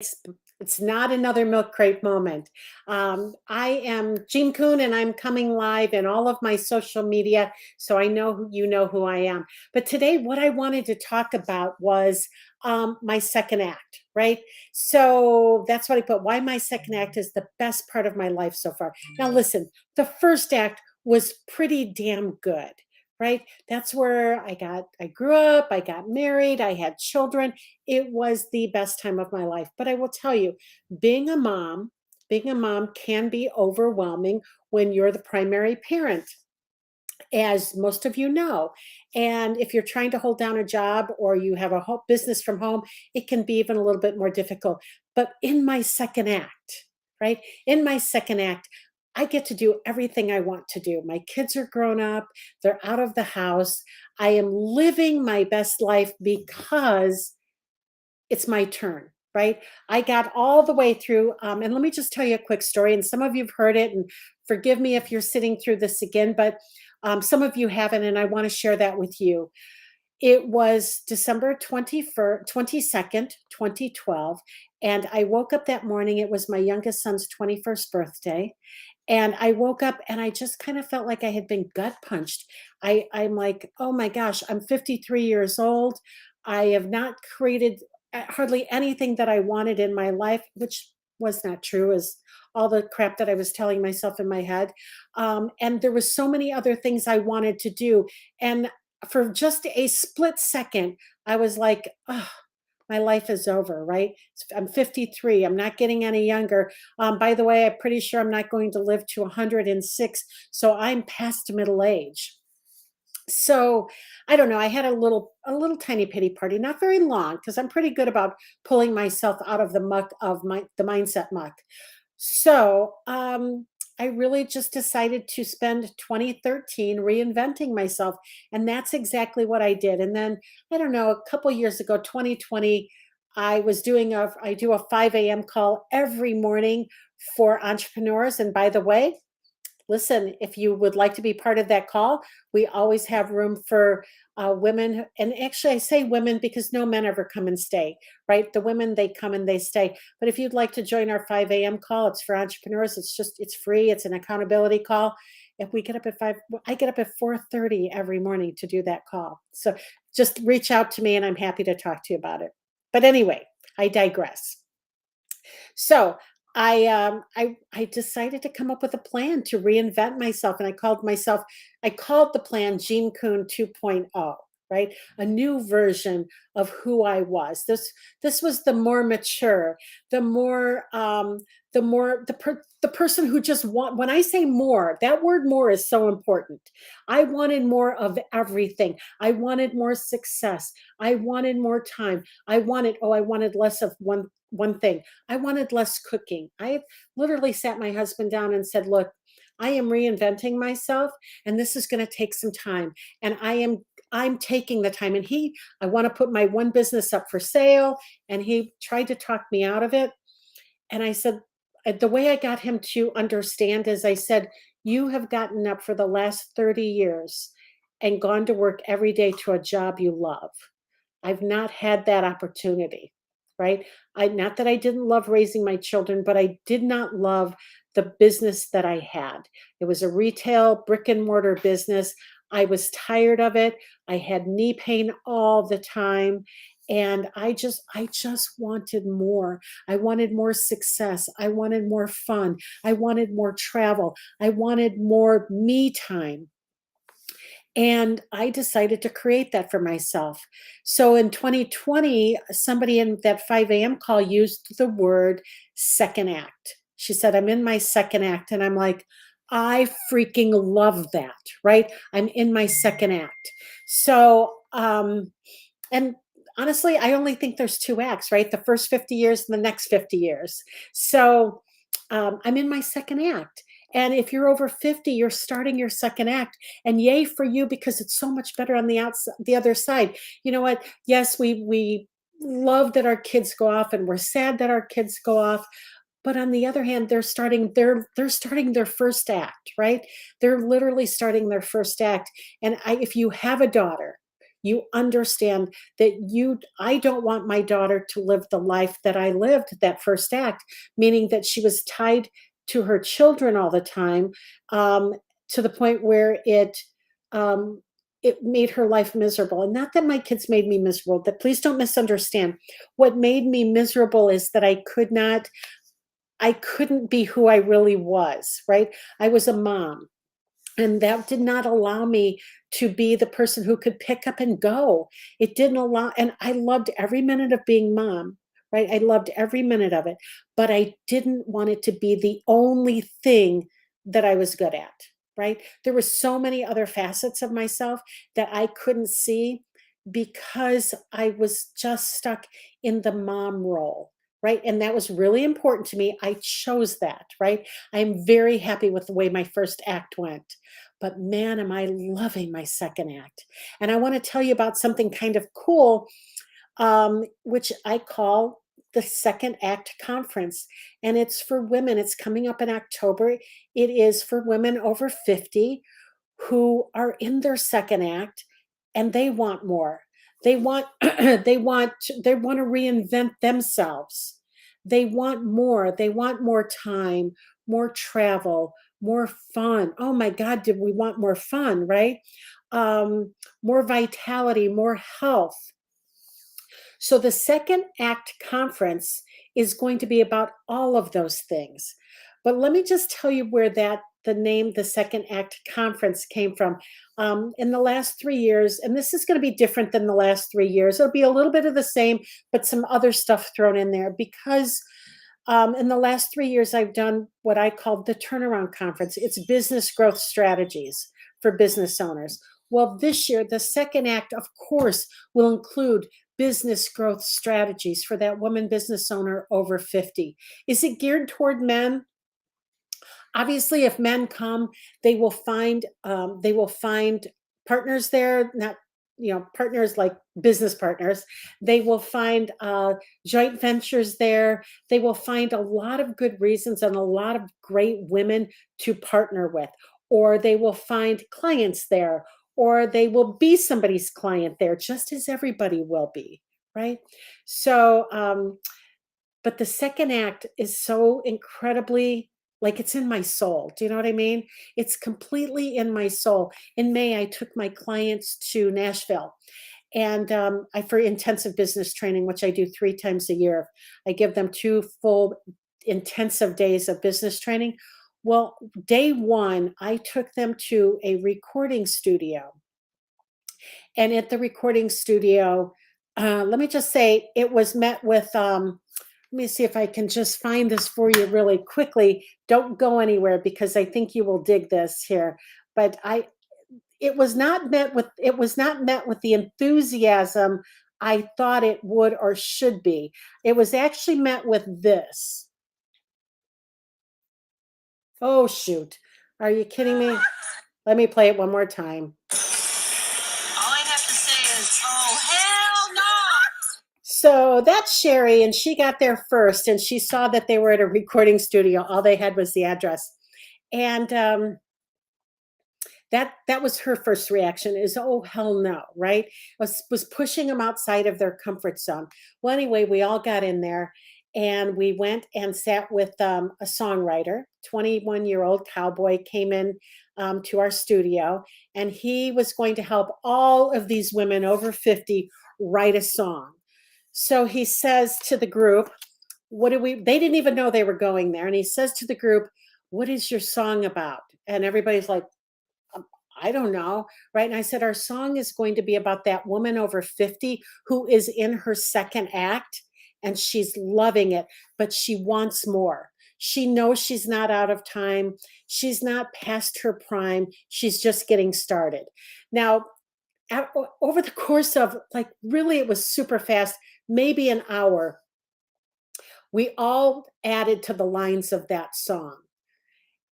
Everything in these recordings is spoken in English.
It's it's not another milk crate moment. I am Jean Kuhn, and I'm coming live in all of my social media, so I know you know who I am. But today, what I wanted to talk about was my second act, right? So that's what I put. Why my second act is the best part of my life so far. Now, listen, the first act was pretty damn good, right? That's where I grew up, I got married, I had children. It was the best time of my life. But I will tell you, being a mom, being a mom can be overwhelming when you're the primary parent, as most of you know. And if you're trying to hold down a job or you have a whole business from home, it can be even a little bit more difficult. But in my second act, right? In my second act, I get to do everything I want to do. My kids are grown up, they're out of the house. I am living my best life because it's my turn, right? I got all the way through. And let me just tell you a quick story. And some of you've heard it, and forgive me if you're sitting through this again, but some of you haven't, and I want to share that with you. It was December 21st, 22nd, 2012. And I woke up that morning. It was my youngest son's 21st birthday. And I woke up and I just kind of felt like I had been gut punched. I'm like, oh my gosh, I'm 53 years old. I have not created hardly anything that I wanted in my life, which was not true, as all the crap that I was telling myself in my head. And there was so many other things I wanted to do. And for just a split second, I was like, oh, my life is over, right? I'm 53. I'm not getting any younger. By the way, I'm pretty sure I'm not going to live to 106. So I'm past middle age. So I don't know. I had a little tiny pity party, not very long, because I'm pretty good about pulling myself out of the muck of the mindset muck. So I really just decided to spend 2013 reinventing myself, and that's exactly what I did. And then I don't know, a couple years ago, 2020, I do a 5 a.m. call every morning for entrepreneurs. And by the way, listen, if you would like to be part of that call, we always have room for women. And actually, I say women because no men ever come and stay, right? The women, they come and they stay. But if you'd like to join our 5 a.m. call, it's for entrepreneurs. It's free. It's an accountability call. If we get up at 5, I get up at 4:30 every morning to do that call. So just reach out to me and I'm happy to talk to you about it. But anyway, I digress. So I decided to come up with a plan to reinvent myself, and I called the plan Jean Kuhn 2.0, right? A new version of who I was. This was the more mature, the more the person who just want. When I say more, that word more is so important. I wanted more of everything. I wanted more success. I wanted more time. I wanted less of one thing. I wanted less cooking. I literally sat my husband down and said, "Look, I am reinventing myself, and this is going to take some time. And I'm taking the time." And I want to put my one business up for sale, and he tried to talk me out of it. And I said, the way I got him to understand is I said, "You have gotten up for the last 30 years and gone to work every day to a job you love. I've not had that opportunity, right? Not that I didn't love raising my children, but I did not love the business that I had. It was a retail brick and mortar business. I was tired of it. I had knee pain all the time. And I just wanted more. I wanted more success. I wanted more fun. I wanted more travel. I wanted more me time. And I decided to create that for myself. So in 2020, somebody in that 5 a.m. call used the word second act. She said, "I'm in my second act." And I'm like, I freaking love that, right? I'm in my second act. So, and honestly, I only think there's two acts, right? The first 50 years and the next 50 years. So I'm in my second act. And if you're over 50, you're starting your second act. And yay for you, because it's so much better on the outside, the other side. You know what? Yes, we love that our kids go off, and we're sad that our kids go off. But on the other hand, they're starting their first act, right? They're literally starting their first act. And if you have a daughter, You understand that I don't want my daughter to live the life that I lived, that first act, meaning that she was tied to her children all the time, um, to the point where um, it made her life miserable. And not that my kids made me miserable, that please don't misunderstand. What made me miserable is that I couldn't be who I really was, right? I was a mom, and that did not allow me to be the person who could pick up and go. It didn't allow, and I loved every minute of being mom, right? I loved every minute of it, but I didn't want it to be the only thing that I was good at, right? There were so many other facets of myself that I couldn't see because I was just stuck in the mom role, right? And that was really important to me. I chose that, right? I'm very happy with the way my first act went. But man, am I loving my second act. And I want to tell you about something kind of cool, which I call the Second Act Conference. And it's for women. It's coming up in October. It is for women over 50 who are in their second act and they want more. They want they want to reinvent themselves. They want more. They want more time, more travel, more fun. Oh my God, did we want more fun, right? More vitality, more health. So the Second Act Conference is going to be about all of those things. But let me just tell you where the name, the Second Act Conference, came from. In the last 3 years, and this is going to be different than the last 3 years. It'll be a little bit of the same, but some other stuff thrown in there because in the last 3 years, I've done what I call the Turnaround Conference. It's business growth strategies for business owners. Well, this year, the second act, of course, will include business growth strategies for that woman business owner over 50. Is it geared toward men? Obviously, if men come, they will find partners there, not partners like business partners. They will find joint ventures there. They will find a lot of good reasons and a lot of great women to partner with, or they will find clients there, or they will be somebody's client there, just as everybody will be, right? So but the second act is so incredibly, like, it's in my soul. Do you know what I mean? It's completely in my soul. In May, I took my clients to Nashville and I for intensive business training, which I do 3 times a year. I give them 2 full intensive days of business training. Well, day one, I took them to a recording studio. And at the recording studio, let me just say, it was met with let me see if I can just find this for you really quickly. Don't go anywhere because I think you will dig this here. But it was not met with the enthusiasm I thought it would or should be. It was actually met with this. Oh shoot. Are you kidding me? Let me play it one more time. All I have to say is, oh, hell no! So that's Sherry, and she got there first, and she saw that they were at a recording studio. All they had was the address, and that was her first reaction: is oh hell no, right? Was pushing them outside of their comfort zone. Well, anyway, we all got in there, and we went and sat with a songwriter. 21-year-old cowboy came in to our studio, and he was going to help all of these women over 50 write a song. So he says to the group, what do we, they didn't even know they were going there. And he says to the group, what is your song about? And everybody's like, I don't know. Right. And I said, our song is going to be about that woman over 50 who is in her second act and she's loving it, but she wants more. She knows she's not out of time. She's not past her prime. She's just getting started. Now, over the course of, like, really, it was super fast, maybe an hour, we all added to the lines of that song.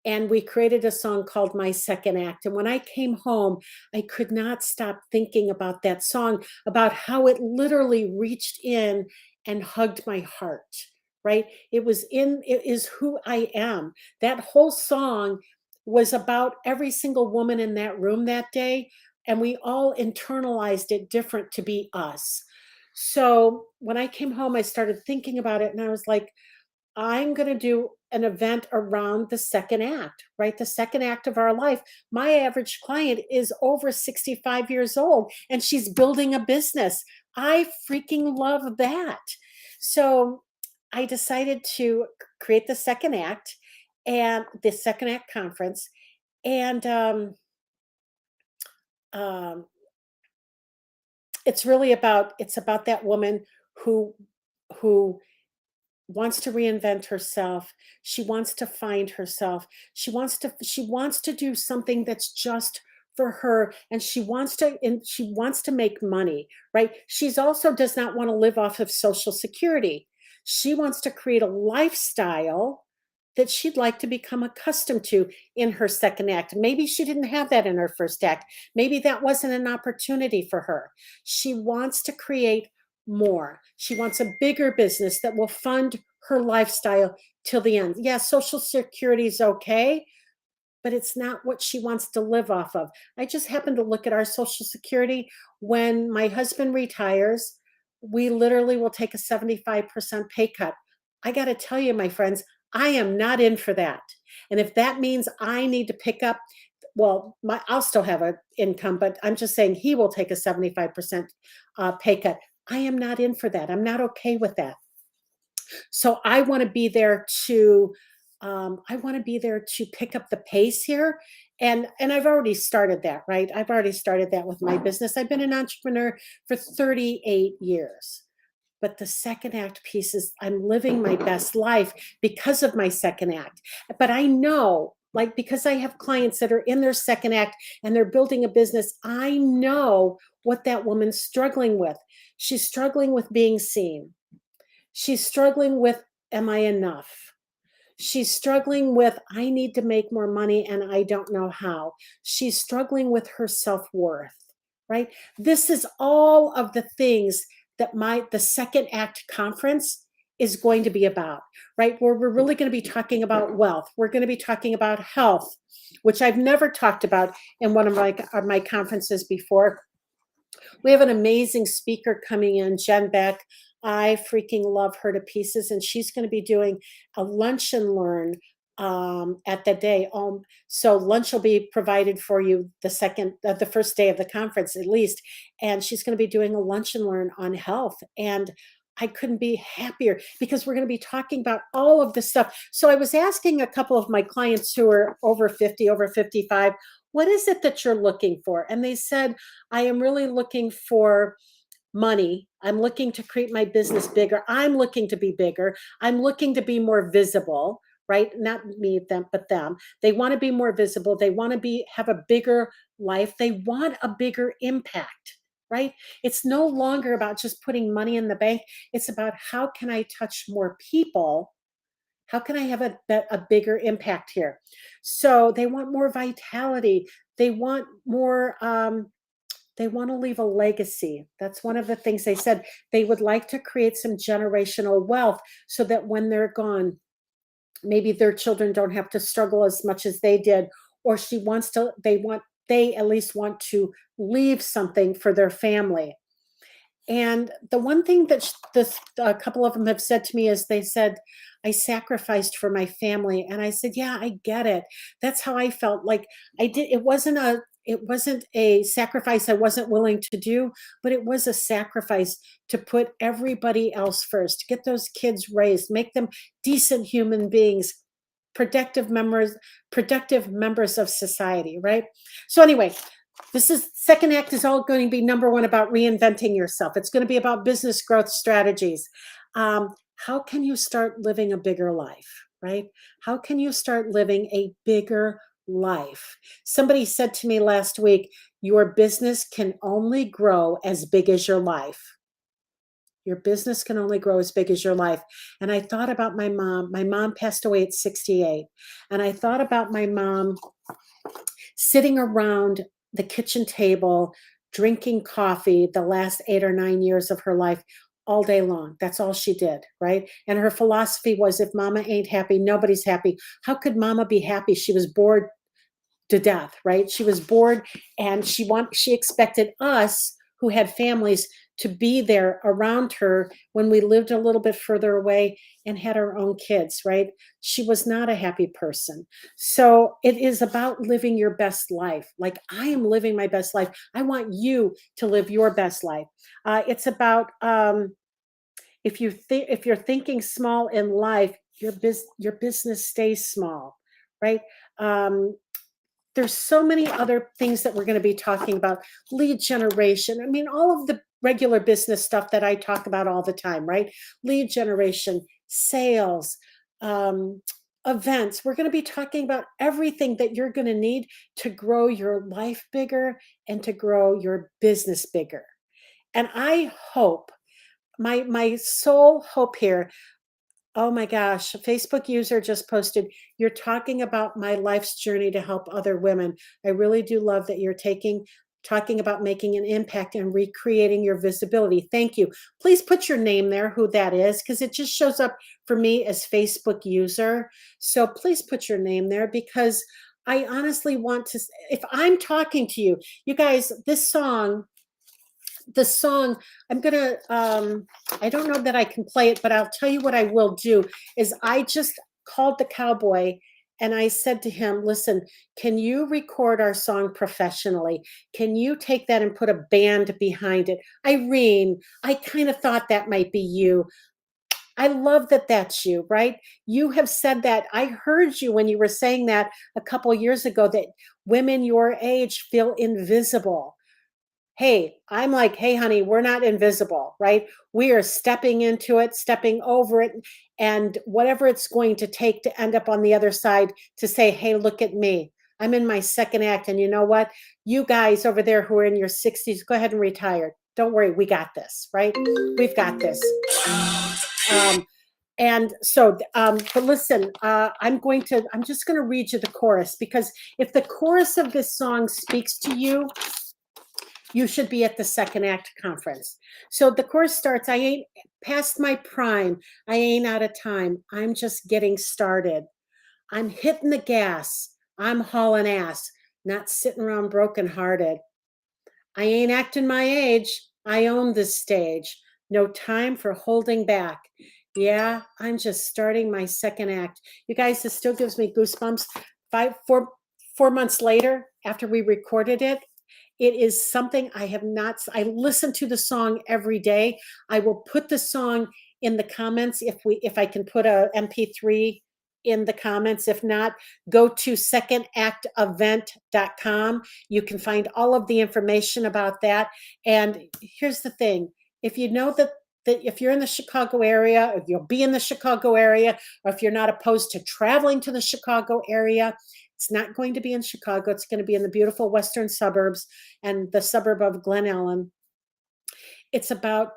And we created a song called My Second Act. And when I came home, I could not stop thinking about that song, about how it literally reached in and hugged my heart, right? It is who I am. That whole song was about every single woman in that room that day, and we all internalized it different to be us. So when I came home, I started thinking about it and I was like, I'm going to do an event around the second act, right? The second act of our life. My average client is over 65 years old and she's building a business. I freaking love that. So I decided to create the second act and the second act conference. And um, it's about that woman who who wants to reinvent herself. She wants to find herself. She wants to do something that's just for her, and she wants to make money, right? She's also does not want to live off of Social Security. She wants to create a lifestyle that she'd like to become accustomed to in her second act. Maybe she didn't have that in her first act. Maybe that wasn't an opportunity for her. She wants to create more. She wants a bigger business that will fund her lifestyle till the end. Yeah, Social Security is okay, but it's not what she wants to live off of. I just happened to look at our Social Security. When my husband retires, we literally will take a 75% pay cut. I got to tell you, my friends, I am not in for that. And if that means I need to pick up, well, I'll still have an income, but I'm just saying he will take a 75% pay cut. I am not in for that. I'm not okay with that. So I want to be there to pick up the pace here. And I've already started that, right? I've already started that with my business. I've been an entrepreneur for 38 years. But the second act piece is I'm living my best life because of my second act. But I know, like, because I have clients that are in their second act and they're building a business, I know what that woman's struggling with. She's struggling with being seen. She's struggling with, am I enough? She's struggling with, I need to make more money and I don't know how. She's struggling with her self-worth, right? This is all of the things that the second act conference is going to be about, right? Where we're really going to be talking about wealth. We're going to be talking about health, which I've never talked about in one of my conferences before. We have an amazing speaker coming in, Jen Beck. I freaking love her to pieces, and she's going to be doing a lunch and learn at the day. So lunch will be provided for you the first day of the conference at least, and she's going to be doing a lunch and learn on health. And I couldn't be happier because we're going to be talking about all of this stuff. So I was asking a couple of my clients who are over 50, over 55, what is it that you're looking for? And they said, I am really looking for money. I'm looking to create my business bigger. I'm looking to be bigger. I'm looking to be more visible, right? Not me, them, but them. They want to be more visible. They want to have a bigger life. They want a bigger impact, right? It's no longer about just putting money in the bank. It's about how can I touch more people? How can I have a bigger impact here? So they want more vitality. They want more, they want to leave a legacy. That's one of the things they said. They would like to create some generational wealth so that when they're gone, maybe their children don't have to struggle as much as they did. Or they at least want to leave something for their family. And the one thing that a couple of them have said to me is they said, I sacrificed for my family. And I said, yeah, I get it. That's how I felt. Like it wasn't a sacrifice I wasn't willing to do, but it was a sacrifice to put everybody else first, to get those kids raised, make them decent human beings, productive members of society, right? So anyway, second act is all going to be number one about reinventing yourself. It's going to be about business growth strategies. How can you start living a bigger life, right? How can you start living a bigger life? Somebody said to me last week, your business can only grow as big as your life. Your business can only grow as big as your life. And I thought about my mom. My mom passed away at 68. And I thought about my mom sitting around the kitchen table, drinking coffee the last 8 or 9 years of her life all day long. That's all she did, right? And her philosophy was if mama ain't happy, nobody's happy. How could mama be happy? She was bored to death, right? She was bored, and she expected us who had families to be there around her when we lived a little bit further away and had our own kids, right? She was not a happy person. So it is about living your best life. Like, I am living my best life. I want you to live your best life. It's about if you're thinking small in life, your business stays small, right? Um, there's so many other things that we're going to be talking about. Lead generation. I mean, all of the regular business stuff that I talk about all the time, right? Lead generation, sales, um, events. We're going to be talking about everything that you're going to need to grow your life bigger and to grow your business bigger. And I hope, my sole hope here. Oh my gosh, a Facebook user just posted, "You're talking about my life's journey to help other women. I really do love that you're talking about making an impact and recreating your visibility. Thank you." Please put your name there, who that is, because it just shows up for me as Facebook user. So please put your name there, because I honestly want to, if I'm talking to you, you guys, the song, I'm gonna I don't know that I can play it, but I'll tell you what I will do is I just called the cowboy and I said to him, "Listen, can you record our song professionally? Can you take that and put a band behind it?" Irene, I kind of thought that might be you. I love that that's you, right? You have said that. I heard you when you were saying that a couple years ago, that women your age feel invisible. Hey, I'm like, "Hey, honey, we're not invisible, right? We are stepping into it, stepping over it, and whatever it's going to take to end up on the other side to say, hey, look at me. I'm in my second act. And you know what? You guys over there who are in your 60s, go ahead and retire. Don't worry, we got this, right? We've got this." Um, and so, but listen, I'm just going to read you the chorus, because if the chorus of this song speaks to you, you should be at the second act conference. So the course starts, "I ain't past my prime. I ain't out of time. I'm just getting started. I'm hitting the gas. I'm hauling ass, not sitting around brokenhearted. I ain't acting my age. I own this stage. No time for holding back. Yeah, I'm just starting my second act." You guys, this still gives me goosebumps. 4 months later, after we recorded it, it is something I have not, I listen to the song every day. I will put the song in the comments if I can put a MP3 in the comments. If not, go to secondactevent.com. You can find all of the information about that. And here's the thing, if you know that if you're in the Chicago area, or you'll be in the Chicago area, or if you're not opposed to traveling to the Chicago area, it's not going to be in Chicago. It's going to be in the beautiful western suburbs and the suburb of Glen Ellen. It's about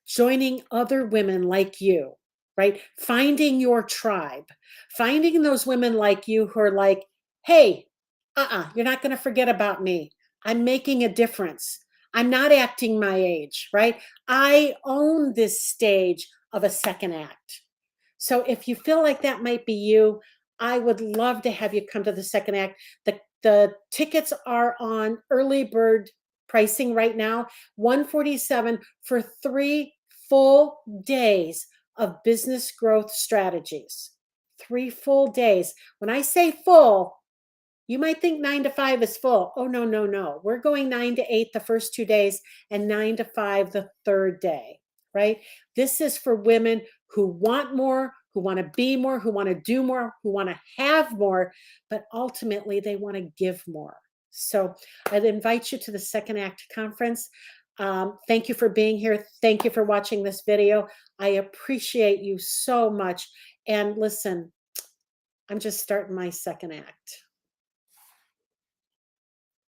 joining other women like you, right? Finding your tribe, finding those women like you who are like, "Hey, you're not going to forget about me. I'm making a difference. I'm not acting my age," right? I own this stage of a second act. So if you feel like that might be you, I would love to have you come to the second act. The tickets are on early bird pricing right now, 147 for 3 full days of business growth strategies. 3 full days. When I say full, you might think 9 to 5 is full. Oh, no, no, no. We're going 9 to 8 the first 2 days and 9 to 5 the third day, right? This is for women who want more, who want to be more, who want to do more, who want to have more, but ultimately they want to give more. So I'd invite you to the Second Act Conference. Thank you for being here. Thank you for watching this video. I appreciate you so much. And listen, I'm just starting my second act.